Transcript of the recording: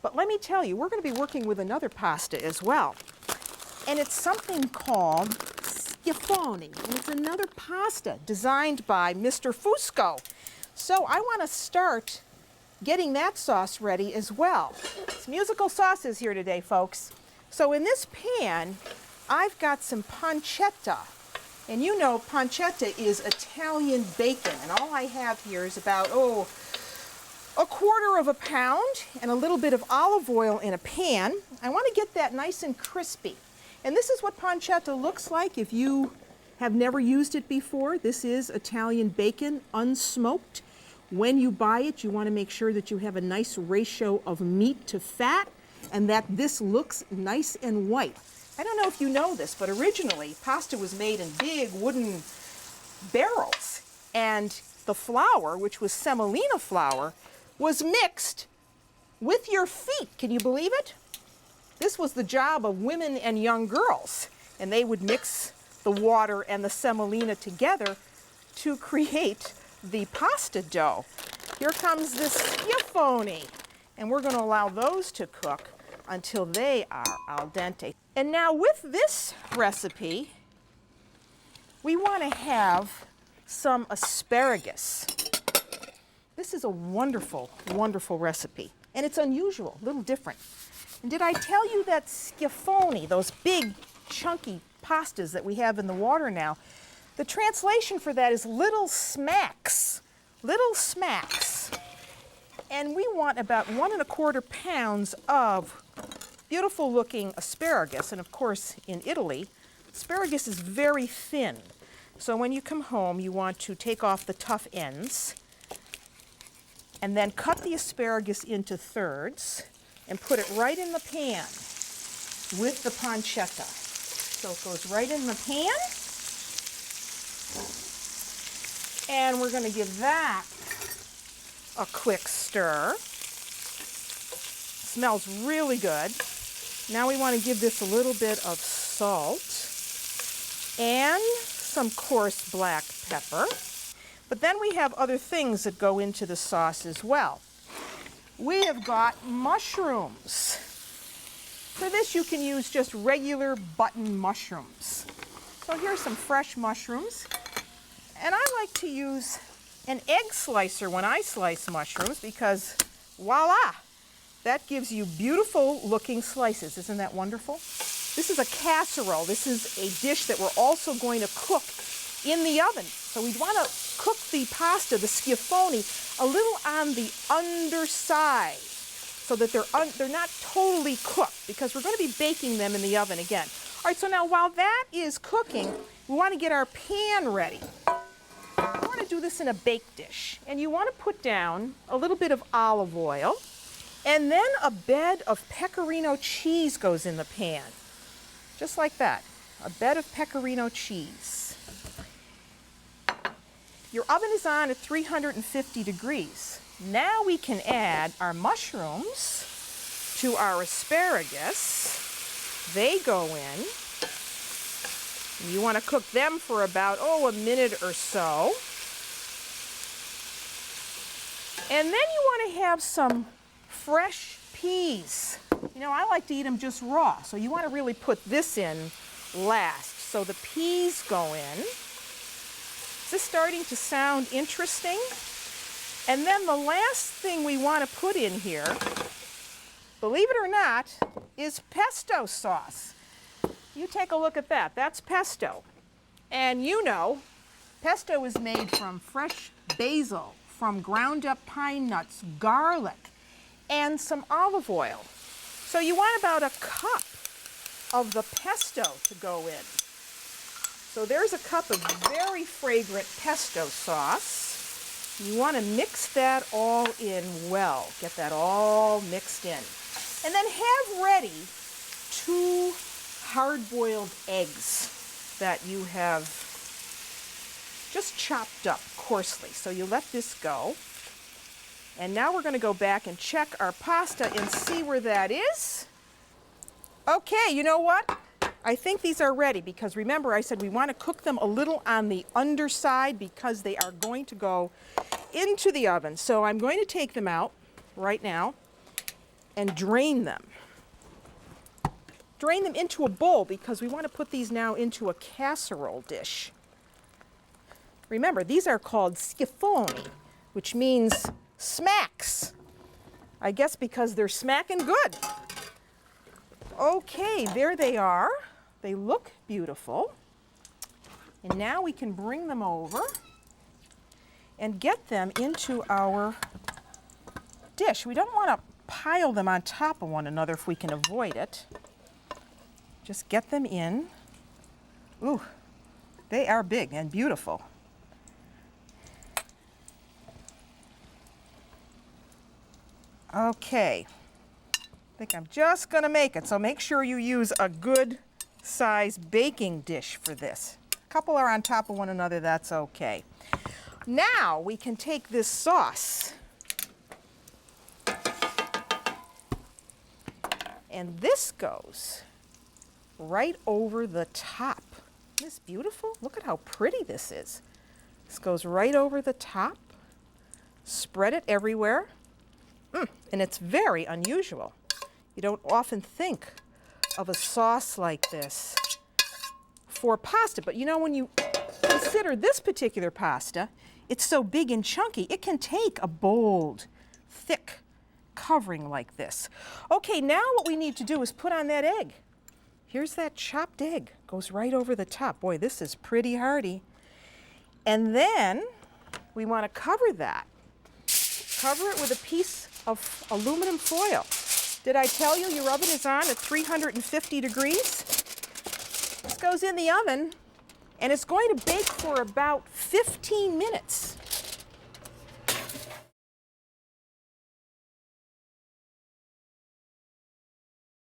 But let me tell you, we're going to be working with another pasta as well. And it's something called schiaffoni. And it's another pasta designed by Mr. Fusco. So I want to start getting that sauce ready as well. It's musical sauces here today, folks. So in this pan, I've got some pancetta. And you know pancetta is Italian bacon. And all I have here is about, a quarter of a pound and a little bit of olive oil in a pan. I want to get that nice and crispy. And this is what pancetta looks like if you have never used it before. This is Italian bacon, unsmoked. When you buy it, you want to make sure that you have a nice ratio of meat to fat and that this looks nice and white. I don't know if you know this, but originally pasta was made in big wooden barrels. And the flour, which was semolina flour, was mixed with your feet. Can you believe it? This was the job of women and young girls. And they would mix the water and the semolina together to create the pasta dough. Here comes the schiaffoni. And we're going to allow those to cook until they are al dente. And now with this recipe, we want to have some asparagus. This is a wonderful, wonderful recipe. And it's unusual, a little different. And did I tell you that schiaffoni, those big, chunky pastas that we have in the water now, the translation for that is little smacks. Little smacks. And we want about 1¼ pounds of beautiful looking asparagus. And of course, in Italy, asparagus is very thin. So when you come home, you want to take off the tough ends and then cut the asparagus into thirds and put it right in the pan with the pancetta. So it goes right in the pan. And we're going to give that a quick stir. Smells really good. Now we want to give this a little bit of salt and some coarse black pepper. But then we have other things that go into the sauce as well. We have got mushrooms. For this you can use just regular button mushrooms. So here's some fresh mushrooms. And I like to use an egg slicer when I slice mushrooms because voila, that gives you beautiful looking slices. Isn't that wonderful? This is a casserole. This is a dish that we're also going to cook in the oven. So we want to cook the pasta, the schiaffoni, a little on the underside so that they're not totally cooked because we're going to be baking them in the oven again. All right, so now while that is cooking, we want to get our pan ready. We want to do this in a bake dish. And you want to put down a little bit of olive oil, and then a bed of pecorino cheese goes in the pan. Just like that, a bed of pecorino cheese. Your oven is on at 350 degrees. Now we can add our mushrooms to our asparagus. They go in. You want to cook them for about, a minute or so. And then you want to have some fresh peas. You know, I like to eat them just raw, so you want to really put this in last. So the peas go in. Is this starting to sound interesting? And then the last thing we want to put in here, believe it or not, is pesto sauce. You take a look at that. That's pesto. And you know, pesto is made from fresh basil, from ground up pine nuts, garlic, and some olive oil. So you want about a cup of the pesto to go in. So there's a cup of very fragrant pesto sauce. You want to mix that all in well. Get that all mixed in. And then have ready 2 hard-boiled eggs that you have just chopped up coarsely. So you let this go. And now we're going to go back and check our pasta and see where that is. Okay, you know what? I think these are ready because remember I said we want to cook them a little on the underside because they are going to go into the oven. So I'm going to take them out right now. and drain them. Drain them into a bowl because we want to put these now into a casserole dish. Remember, these are called schifoni, which means smacks. I guess because they're smacking good. Okay, there they are. They look beautiful. And now we can bring them over and get them into our dish. We don't want to pile them on top of one another if we can avoid it. Just get them in. Ooh, they are big and beautiful. Okay, I think I'm just gonna make it, so make sure you use a good size baking dish for this. A couple are on top of one another, that's okay. Now we can take this sauce and this goes right over the top. Isn't this beautiful? Look at how pretty this is. This goes right over the top. Spread it everywhere. And it's very unusual. You don't often think of a sauce like this for pasta, but you know, when you consider this particular pasta, it's so big and chunky, it can take a bold, thick covering like this. Okay, now what we need to do is put on that egg. Here's that chopped egg, goes right over the top. Boy, this is pretty hearty. And then we want to cover that. Cover it with a piece of aluminum foil. Did I tell you your oven is on at 350 degrees? This goes in the oven and it's going to bake for about 15 minutes.